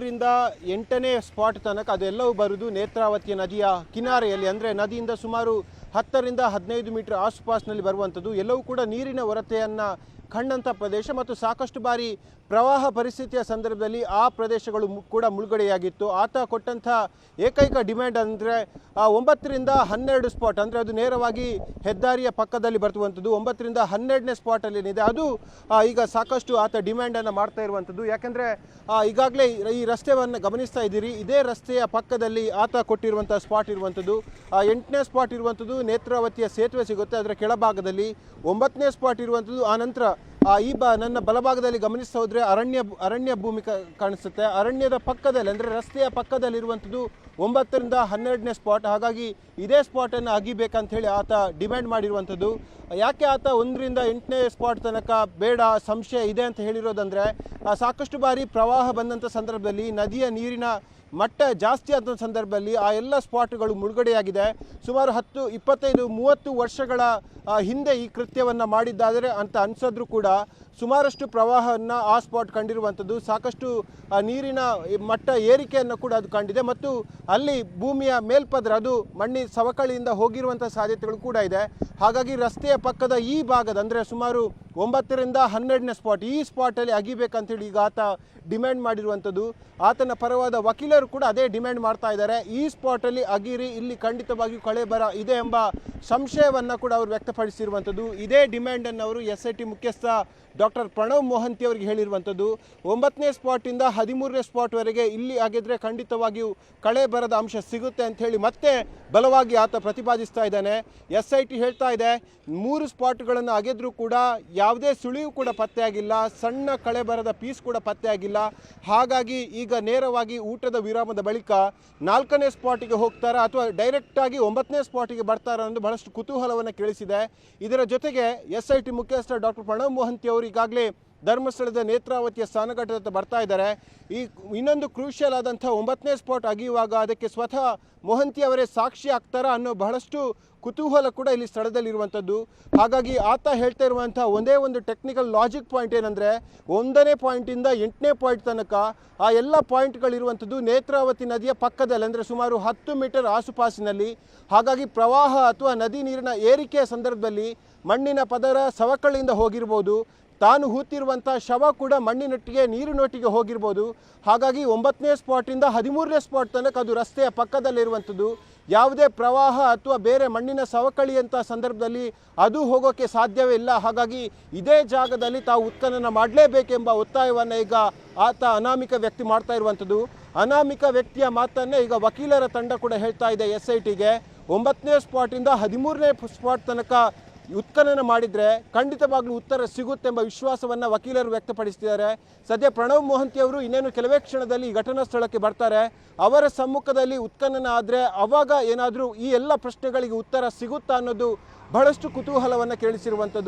1ರಿಂದ 8ನೇ spot ತನಕ ಅದೆಲ್ಲವೂ ಬರುವುದು ನೇತ್ರಾವತಿ ನದಿಯ ಕಿನಾರೆಯಲ್ಲಿ, ಅಂದರೆ ನದಿಯಿಂದ ಸುಮಾರು 10ರಿಂದ 15 ಮೀಟರ್ ಆಸುಪಾಸಿನಲ್ಲಿ ಬರುವಂಥದ್ದು. ಎಲ್ಲವೂ ಕೂಡ ನೀರಿನ ಹೊರತೆಯನ್ನು ಕಂಡಂಥ ಪ್ರದೇಶ ಮತ್ತು ಸಾಕಷ್ಟು ಬಾರಿ ಪ್ರವಾಹ ಪರಿಸ್ಥಿತಿಯ ಸಂದರ್ಭದಲ್ಲಿ ಆ ಪ್ರದೇಶಗಳು ಕೂಡ ಮುಳುಗಡೆಯಾಗಿತ್ತು. ಆತ ಕೊಟ್ಟಂಥ ಏಕೈಕ ಡಿಮ್ಯಾಂಡ್ ಅಂದರೆ 9ರಿಂದ 12 ಸ್ಪಾಟ್, ಅಂದರೆ ಅದು ನೇರವಾಗಿ ಹೆದ್ದಾರಿಯ ಪಕ್ಕದಲ್ಲಿ ಬರ್ತುವಂಥದ್ದು. 9ರಿಂದ 12ನೇ ಸ್ಪಾಟಲ್ಲಿ ಏನಿದೆ ಅದು ಈಗ ಸಾಕಷ್ಟು ಆತ ಡಿಮ್ಯಾಂಡನ್ನು ಮಾಡ್ತಾ ಇರುವಂಥದ್ದು. ಯಾಕೆಂದರೆ ಈಗಾಗಲೇ ಈ ರಸ್ತೆಯನ್ನು ಗಮನಿಸ್ತಾ ಇದ್ದೀರಿ, ಇದೇ ರಸ್ತೆಯ ಪಕ್ಕದಲ್ಲಿ ಆತ ಕೊಟ್ಟಿರುವಂಥ ಸ್ಪಾಟ್ ಇರುವಂಥದ್ದು. 8ನೇ ಸ್ಪಾಟ್ ಇರುವಂಥದ್ದು ನೇತ್ರಾವತಿಯ ಸೇತುವೆ ಸಿಗುತ್ತೆ, ಅದರ ಕೆಳಭಾಗದಲ್ಲಿ. 9ನೇ ಸ್ಪಾಟ್ ಇರುವಂಥದ್ದು ಆನಂತರ ನನ್ನ ಬಲಭಾಗದಲ್ಲಿ ಗಮನಿಸ್ತಾ ಹೋದರೆ ಅರಣ್ಯ ಭೂಮಿ ಕಾಣಿಸುತ್ತೆ. ಅರಣ್ಯದ ಪಕ್ಕದಲ್ಲಿ, ಅಂದರೆ ರಸ್ತೆಯ ಪಕ್ಕದಲ್ಲಿರುವಂಥದ್ದು 9ರಿಂದ 12ನೇ ಸ್ಪಾಟ್. ಹಾಗಾಗಿ ಇದೇ ಸ್ಪಾಟನ್ನು ಅಗಿಬೇಕಂತ ಹೇಳಿ ಆತ ಡಿಮ್ಯಾಂಡ್ ಮಾಡಿರುವಂಥದ್ದು. ಯಾಕೆ ಆತ 1ರಿಂದ 8ನೇ ಸ್ಪಾಟ್ ತನಕ ಬೇಡ, ಸಂಶಯ ಇದೆ ಅಂತ ಹೇಳಿರೋದಂದರೆ, ಸಾಕಷ್ಟು ಬಾರಿ ಪ್ರವಾಹ ಬಂದಂಥ ಸಂದರ್ಭದಲ್ಲಿ ನದಿಯ ನೀರಿನ ಮಟ್ಟ ಜಾಸ್ತಿ ಆದ ಸಂದರ್ಭದಲ್ಲಿ ಆ ಎಲ್ಲ ಸ್ಪಾಟ್ಗಳು ಮುಳುಗಡೆಯಾಗಿದೆ. ಸುಮಾರು 10, 25, 30 ವರ್ಷಗಳ ಹಿಂದೆ ಈ ಕೃತ್ಯವನ್ನು ಮಾಡಿದ್ದಾದರೆ ಅಂತ ಅನಿಸಿದ್ರೂ ಕೂಡ ಸುಮಾರಷ್ಟು ಪ್ರವಾಹವನ್ನು ಆ ಸ್ಪಾಟ್ ಕಂಡಿರುವಂಥದ್ದು. ಸಾಕಷ್ಟು ನೀರಿನ ಮಟ್ಟ ಏರಿಕೆಯನ್ನು ಕೂಡ ಅದು ಕಂಡಿದೆ ಮತ್ತು ಅಲ್ಲಿ ಭೂಮಿಯ ಮೇಲ್ಪದರ ಅದು ಮಣ್ಣಿನ ಸವಕಳಿಯಿಂದ ಹೋಗಿರುವಂಥ ಸಾಧ್ಯತೆಗಳು ಕೂಡ ಇದೆ. ಹಾಗಾಗಿ ರಸ್ತೆಯ ಪಕ್ಕದ ಈ ಭಾಗದ, ಅಂದರೆ ಸುಮಾರು 9ರಿಂದ 12ನೇ ಸ್ಪಾಟ್, ಈ ಸ್ಪಾಟಲ್ಲಿ ಅಗಿಬೇಕಂತೇಳಿ ಈಗ ಆತ ಡಿಮ್ಯಾಂಡ್ ಮಾಡಿರುವಂಥದ್ದು. ಆತನ ಪರವಾದ ವಕೀಲರು ಕೂಡ ಅದೇ ಡಿಮ್ಯಾಂಡ್ ಮಾಡ್ತಾ ಇದ್ದಾರೆ. ಈ ಸ್ಪಾಟಲ್ಲಿ ಅಗಿರಿ, ಇಲ್ಲಿ ಖಂಡಿತವಾಗಿಯೂ ಕಳೆ ಬರ ಇದೆ ಎಂಬ ಸಂಶಯವನ್ನು ಕೂಡ ಅವರು ವ್ಯಕ್ತಪಡಿಸಿರುವಂಥದ್ದು. ಇದೇ ಡಿಮ್ಯಾಂಡನ್ನು ಅವರು SIT ಮುಖ್ಯಸ್ಥ ಡಾಕ್ಟರ್ ಪ್ರಣವ್ ಮೊಹಂತಿ ಅವರಿಗೆ ಹೇಳಿರುವಂಥದ್ದು. 9ನೇ ಸ್ಪಾಟಿಂದ 13ನೇ ಸ್ಪಾಟ್ವರೆಗೆ ಇಲ್ಲಿ ಆಗಿದ್ರೆ ಖಂಡಿತವಾಗಿಯೂ ಕಳೆ ಬರದ ಅಂಶ ಸಿಗುತ್ತೆ ಅಂತ ಹೇಳಿ ಮತ್ತೆ ಬಲವಾಗಿ ಆತ ಪ್ರತಿಪಾದಿಸ್ತಾ ಇದ್ದಾನೆ. SIT ಹೇಳ್ತಾ ಇದೆ 3 ಸ್ಪಾಟ್ಗಳನ್ನು ಅಗೆದ್ರೂ ಕೂಡ ಯಾವುದೇ ಸುಳಿವು ಕೂಡ ಪತ್ತೆಯಾಗಿಲ್ಲ, ಸಣ್ಣ ಕಳೆ ಬರದ ಪೀಸ್ ಕೂಡ ಪತ್ತೆಯಾಗಿಲ್ಲ. ಹಾಗಾಗಿ ಈಗ ನೇರವಾಗಿ ಊಟದ ವಿರಾಮದ ಬಳಿಕ 4ನೇ ಸ್ಪಾಟಿಗೆ ಹೋಗ್ತಾರಾ ಅಥವಾ ಡೈರೆಕ್ಟಾಗಿ 9ನೇ ಸ್ಪಾಟಿಗೆ ಬರ್ತಾರಾ ಅನ್ನೋದು ಬಹಳಷ್ಟು ಕುತೂಹಲವನ್ನು ಕೇಳಿಸಿದೆ. ಇದರ ಜೊತೆಗೆ SIT ಮುಖ್ಯಸ್ಥ ಡಾಕ್ಟರ್ ಪ್ರಣವ್ ಮೊಹಂತಿ ಅವರು ಈಗಾಗಲೇ ಧರ್ಮಸ್ಥಳದ ನೇತ್ರಾವತಿಯ ಸ್ನಾನಘಟ್ಟದ ಬರ್ತಾ ಇದ್ದಾರೆ. ಈ ಇನ್ನೊಂದು ಕ್ರೂಷಿಯಲ್ ಆದಂಥ 9ನೇ ಸ್ಪಾಟ್ ಅಗಿಯುವಾಗ ಅದಕ್ಕೆ ಸ್ವತಃ ಮೊಹಂತಿ ಅವರೇ ಸಾಕ್ಷಿ ಆಗ್ತಾರಾ ಅನ್ನೋ ಬಹಳಷ್ಟು ಕುತೂಹಲ ಕೂಡ ಇಲ್ಲಿ ಸ್ಥಳದಲ್ಲಿರುವಂಥದ್ದು. ಹಾಗಾಗಿ ಆತ ಹೇಳ್ತಾ ಇರುವಂಥ ಒಂದೇ ಒಂದು ಟೆಕ್ನಿಕಲ್ ಲಾಜಿಕ್ ಪಾಯಿಂಟ್ ಏನಂದರೆ, 1ನೇ ಪಾಯಿಂಟಿಂದ 8ನೇ ಪಾಯಿಂಟ್ ತನಕ ಆ ಎಲ್ಲ ಪಾಯಿಂಟ್ಗಳಿರುವಂಥದ್ದು ನೇತ್ರಾವತಿ ನದಿಯ ಪಕ್ಕದಲ್ಲಿ, ಅಂದರೆ ಸುಮಾರು 10 ಮೀಟರ್ ಆಸುಪಾಸಿನಲ್ಲಿ. ಹಾಗಾಗಿ ಪ್ರವಾಹ ಅಥವಾ ನದಿ ನೀರಿನ ಏರಿಕೆಯ ಸಂದರ್ಭದಲ್ಲಿ ಮಣ್ಣಿನ ಪದರ ಸವಕಳಿಯಿಂದ ಹೋಗಿರ್ಬೋದು, ತಾನು ಹೂತಿರುವಂಥ ಶವ ಕೂಡ ಮಣ್ಣಿನೊಟ್ಟಿಗೆ ನೀರಿನೊಟ್ಟಿಗೆ ಹೋಗಿರ್ಬೋದು. ಹಾಗಾಗಿ 9ನೇ ಸ್ಪಾಟಿಂದ 13ನೇ ಸ್ಪಾಟ್ ತನಕ ಅದು ರಸ್ತೆಯ ಪಕ್ಕದಲ್ಲಿರುವಂಥದ್ದು. ಯಾವುದೇ ಪ್ರವಾಹ ಅಥವಾ ಬೇರೆ ಮಣ್ಣಿನ ಸವಕಳಿಯಂಥ ಸಂದರ್ಭದಲ್ಲಿ ಅದು ಹೋಗೋಕ್ಕೆ ಸಾಧ್ಯವೇ ಇಲ್ಲ. ಹಾಗಾಗಿ ಇದೇ ಜಾಗದಲ್ಲಿ ತಾವು ಉತ್ಖನನ ಮಾಡಲೇಬೇಕೆಂಬ ಒತ್ತಾಯವನ್ನು ಈಗ ಆತ ಅನಾಮಿಕ ವ್ಯಕ್ತಿ ಮಾಡ್ತಾ ಇರುವಂಥದ್ದು. ಅನಾಮಿಕ ವ್ಯಕ್ತಿಯ ಮಾತನ್ನೇ ಈಗ ವಕೀಲರ ತಂಡ ಕೂಡ ಹೇಳ್ತಾ ಇದೆ SITಗೆ. 9ನೇ ಸ್ಪಾಟಿಂದ 13ನೇ ಸ್ಪಾಟ್ ತನಕ ಉತ್ಖನನ ಮಾಡಿದರೆ ಖಂಡಿತವಾಗ್ಲೂ ಉತ್ತರ ಸಿಗುತ್ತೆಂಬ ವಿಶ್ವಾಸವನ್ನು ವಕೀಲರು ವ್ಯಕ್ತಪಡಿಸ್ತಿದ್ದಾರೆ. ಸದ್ಯ ಪ್ರಣವ್ ಮೊಹಂತಿ ಅವರು ಇನ್ನೇನು ಕೆಲವೇ ಕ್ಷಣದಲ್ಲಿ ಘಟನಾ ಸ್ಥಳಕ್ಕೆ ಬರ್ತಾರೆ. ಅವರ ಸಮ್ಮುಖದಲ್ಲಿ ಉತ್ಖನನ ಆದರೆ ಅವಾಗ ಏನಾದರೂ ಈ ಎಲ್ಲ ಪ್ರಶ್ನೆಗಳಿಗೆ ಉತ್ತರ ಸಿಗುತ್ತಾ ಅನ್ನೋದು ಬಹಳಷ್ಟು ಕುತೂಹಲವನ್ನು ಕೇಳಿಸಿರುವಂಥದ್ದು.